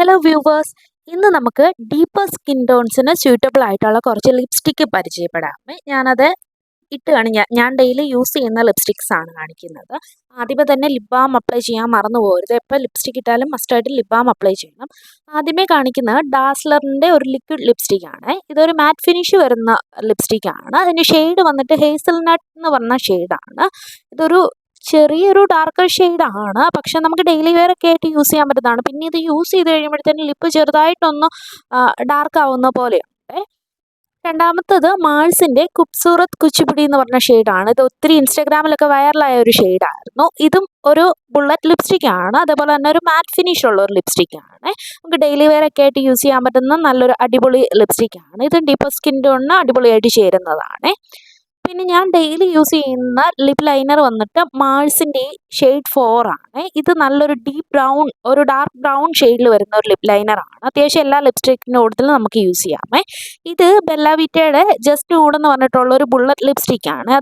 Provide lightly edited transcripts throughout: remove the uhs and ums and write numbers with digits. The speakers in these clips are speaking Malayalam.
ഹലോ വ്യൂവേഴ്സ്, ഇന്ന് നമുക്ക് ഡീപ്പർ സ്കിൻ ടോൺസിന് സ്യൂട്ടബിൾ ആയിട്ടുള്ള കുറച്ച് ലിപ്സ്റ്റിക്ക് പരിചയപ്പെടാം. ഞാനത് ഞാൻ ഡെയിലി യൂസ് ചെയ്യുന്ന ലിപ്സ്റ്റിക്സ് ആണ് കാണിക്കുന്നത്. ആദ്യമേ തന്നെ ലിപ് ബാം അപ്ലൈ ചെയ്യാൻ മറന്നു പോകരുത്. എപ്പോൾ ലിപ്സ്റ്റിക് ഇട്ടാലും മസ്റ്റായിട്ട് ലിപ് ബാം അപ്ലൈ ചെയ്യണം. ആദ്യമേ കാണിക്കുന്നത് ഡാസ്ലറിൻ്റെ ഒരു ലിക്വിഡ് ലിപ്സ്റ്റിക് ആണ്. ഇതൊരു മാറ്റ് ഫിനിഷ് വരുന്ന ലിപ്സ്റ്റിക് ആണ്. അതിൻ്റെ ഷെയ്ഡ് വന്നിട്ട് ഹേസൽ നട്ട് എന്ന് പറഞ്ഞ ഷെയ്ഡാണ്. ഇതൊരു ചെറിയൊരു ഡാർക്കർ ഷെയ്ഡാണ്, പക്ഷെ നമുക്ക് ഡെയിലി വെയർ ഒക്കെ ആയിട്ട് യൂസ് ചെയ്യാൻ പറ്റുന്നതാണ്. പിന്നെ ഇത് യൂസ് ചെയ്ത് കഴിയുമ്പോഴത്തേനും ലിപ്പ് ചെറുതായിട്ടൊന്ന് ഡാർക്ക് ആവുന്ന പോലെയുണ്ട്. രണ്ടാമത്തത് മാൾസിൻ്റെ ഖൂബ്സൂറത്ത് കുച്ചിപ്പുടി എന്ന് പറഞ്ഞ ഷെയ്ഡാണ്. ഇത് ഒത്തിരി ഇൻസ്റ്റാഗ്രാമിലൊക്കെ വൈറലായ ഒരു ഷെയ്ഡായിരുന്നു. ഇതും ഒരു ബുള്ളറ്റ് ലിപ്സ്റ്റിക് ആണ്, അതേപോലെ തന്നെ ഒരു മാറ്റ് ഫിനിഷ് ഉള്ള ഒരു ലിപ്സ്റ്റിക് ആണ്. നമുക്ക് ഡെയിലി വെയർ ഒക്കെ ആയിട്ട് യൂസ് ചെയ്യാൻ പറ്റുന്ന നല്ലൊരു അടിപൊളി ലിപ്സ്റ്റിക് ആണ്. ഇത് ഡീപ്പർ സ്കിൻ ടോണിന് അടിപൊളിയായിട്ട് ചേരുന്നതാണ്. പിന്നെ ഞാൻ ഡെയിലി യൂസ് ചെയ്യുന്ന ലിപ് ലൈനർ വന്നിട്ട് മാൾസിൻ്റെ ഷെയ്ഡ് 4 ആണ്. ഇത് നല്ലൊരു ഡീപ്പ് ബ്രൗൺ, ഒരു ഡാർക്ക് ബ്രൗൺ ഷെയ്ഡിൽ വരുന്ന ഒരു ലിപ് ലൈനറാണ്. അത്യാവശ്യം എല്ലാ ലിപ്സ്റ്റിക്കിൻ്റെ കൂട്ടത്തിലും നമുക്ക് യൂസ് ചെയ്യാമേ. ഇത് ബെല്ല വിറ്റയുടെ ജസ്റ്റ് നൂഡ് എന്ന് പറഞ്ഞിട്ടുള്ള ഒരു ബുള്ളറ്റ് ലിപ്സ്റ്റിക്കാണ്.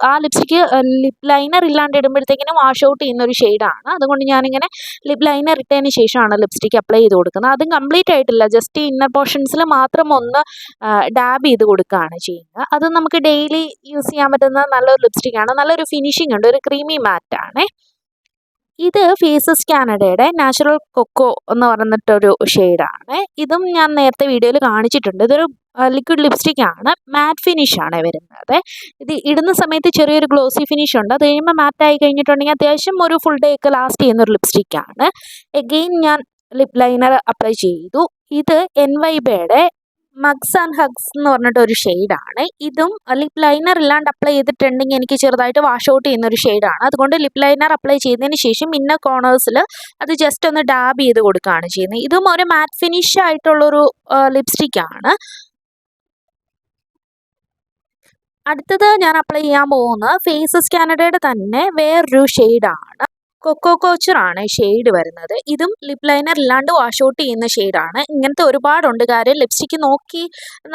ആ ലിപ്സ്റ്റിക്ക് ലിപ് ലൈനർ ഇല്ലാണ്ട് ഇടുമ്പോഴത്തേക്കിനും വാഷ് ഔട്ട് ചെയ്യുന്ന ഒരു ഷെയ്ഡാണ്. അതുകൊണ്ട് ഞാനിങ്ങനെ ലിപ് ലൈനർ ഇട്ടതിന് ശേഷമാണ് ലിപ്സ്റ്റിക്ക് അപ്ലൈ ചെയ്ത് കൊടുക്കുന്നത്. അതും കംപ്ലീറ്റ് ആയിട്ടില്ല, ജസ്റ്റ് ഇന്നർ പോർഷൻസിൽ മാത്രം ഒന്ന് ഡാബ് ചെയ്ത് കൊടുക്കുകയാണ് ചെയ്യുന്നത്. അത് നമുക്ക് ഡെയിലി യൂസ് ചെയ്യാൻ പറ്റുന്ന നല്ലൊരു ലിപ്സ്റ്റിക്കാണ്. നല്ലൊരു ഫിനിഷിംഗ് ഉണ്ട്, ഒരു ക്രീമി മാറ്റാണ്. ഇത് ഫേസസ് കാനഡയുടെ നാച്ചുറൽ കൊക്കോ എന്ന് പറഞ്ഞിട്ടൊരു ഷെയ്ഡാണ്. ഇതും ഞാൻ നേരത്തെ വീഡിയോയിൽ കാണിച്ചിട്ടുണ്ട്. ഇതൊരു ലിക്വിഡ് ലിപ്സ്റ്റിക് ആണ്, മാറ്റ് ഫിനിഷ് ആണ് വരുന്നത്. ഇത് ഇടുന്ന സമയത്ത് ചെറിയൊരു ഗ്ലോസി ഫിനിഷ് ഉണ്ട്. അത് കഴിയുമ്പോൾ മാറ്റ് ആയി കഴിഞ്ഞിട്ടുണ്ടെങ്കിൽ അത്യാവശ്യം ഒരു ഫുൾ ഡേ ഒക്കെ ലാസ്റ്റ് ചെയ്യുന്ന ഒരു ലിപ്സ്റ്റിക് ആണ്. എഗെയിൻ ഞാൻ ലിപ് ലൈനർ അപ്ലൈ ചെയ്തു. ഇത് എൻവൈബയുടെ മഗ്സ് ആൻഡ് ഹഗ്സ് എന്ന് പറഞ്ഞിട്ട് ഒരു ഷെയ്ഡാണ്. ഇതും ലിപ് ലൈനർ ഇല്ലാണ്ട് അപ്ലൈ ചെയ്തിട്ടുണ്ടെങ്കിൽ എനിക്ക് ചെറുതായിട്ട് വാഷ് ഔട്ട് ചെയ്യുന്ന ഒരു ഷെയ്ഡാണ്. അതുകൊണ്ട് ലിപ് ലൈനർ അപ്ലൈ ചെയ്തതിന് ശേഷം ഇന്നർ കോർണേഴ്സിൽ അത് ജസ്റ്റ് ഒന്ന് ഡാബ് ചെയ്ത് കൊടുക്കുകയാണ് ചെയ്യുന്നത്. ഇതും ഒരു മാറ്റ് ഫിനിഷ് ആയിട്ടുള്ളൊരു ലിപ്സ്റ്റിക് ആണ്. അടുത്തത് ഞാൻ അപ്ലൈ ചെയ്യാൻ പോകുന്നത് ഫേസസ് കാനഡയുടെ തന്നെ വേറൊരു ഷെയ്ഡാണ്. കൊക്കോ കോച്ചർ ആണ് ഷെയ്ഡ് വരുന്നത്. ഇതും ലിപ് ലൈനർ ഇല്ലാണ്ട് വാഷ് ഔട്ട് ചെയ്യുന്ന ഷെയ്ഡാണ്. ഇങ്ങനത്തെ ഒരുപാടുണ്ട്. കാര്യം ലിപ്സ്റ്റിക്ക് നോക്കി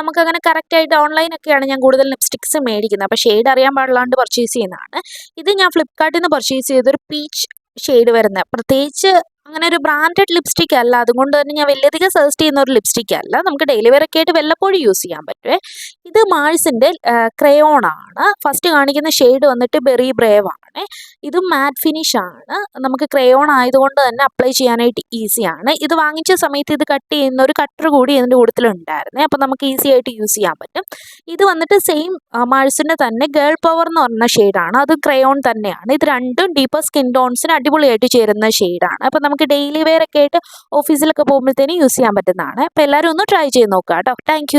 നമുക്കങ്ങനെ കറക്റ്റായിട്ട് ഓൺലൈനൊക്കെയാണ് ഞാൻ കൂടുതൽ ലിപ്സ്റ്റിക്സ് മേടിക്കുന്നത്. അപ്പോൾ ഷെയ്ഡ് അറിയാൻ പാടില്ലാണ്ട് പർച്ചേസ് ചെയ്യുന്നതാണ്. ഇത് ഞാൻ ഫ്ലിപ്കാർട്ടിൽ നിന്ന് പർച്ചേസ് ചെയ്തൊരു പീച്ച് ഷെയ്ഡ് വരുന്നത്. പ്രത്യേകിച്ച് അങ്ങനെ ഒരു ബ്രാൻഡഡ് ലിപ്സ്റ്റിക് അല്ല, അതുകൊണ്ട് തന്നെ ഞാൻ വലിയധികം സജസ്റ്റ് ചെയ്യുന്ന ഒരു ലിപ്സ്റ്റിക് അല്ല. നമുക്ക് ഡെയിലി വെയർ ഒക്കെ ആയിട്ട് വല്ലപ്പോഴും യൂസ് ചെയ്യാൻ പറ്റുമേ. ഇത് മാൾസിൻ്റെ ക്രയോൺ ആണ്. ഫസ്റ്റ് കാണിക്കുന്ന ഷെയ്ഡ് വന്നിട്ട് ബെറി ബ്രേവ് ആണ്. ഇതും മാറ്റ് ഫിനിഷ് ആണ്. നമുക്ക് ക്രയോൺ ആയതുകൊണ്ട് തന്നെ അപ്ലൈ ചെയ്യാനായിട്ട് ഈസിയാണ്. ഇത് വാങ്ങിച്ച സമയത്ത് ഇത് കട്ട് ചെയ്യുന്ന ഒരു കട്ടർ കൂടി ഇതിൻ്റെ കൂട്ടത്തിലുണ്ടായിരുന്നേ, അപ്പോൾ നമുക്ക് ഈസി ആയിട്ട് യൂസ് ചെയ്യാൻ പറ്റും. ഇത് വന്നിട്ട് സെയിം മാൾസിൻ്റെ തന്നെ ഗേൾ പവർ എന്ന് പറഞ്ഞ ഷെയ്ഡാണ്. അത് ക്രയോൺ തന്നെയാണ്. ഇത് രണ്ടും ഡീപ്പർ സ്കിൻ ടോൺസിന് അടിപൊളിയായിട്ട് ചേരുന്ന ഷെയ്ഡാണ്. അപ്പോൾ നമുക്ക് ഡെയിലി വെയർ ഒക്കെ ആയിട്ട് ഓഫീസിലൊക്കെ പോകുമ്പോഴത്തേനും യൂസ് ചെയ്യാൻ പറ്റുന്നതാണ്. അപ്പോൾ എല്ലാവരും ഒന്ന് ട്രൈ ചെയ്ത് നോക്കുക കേട്ടോ. താങ്ക്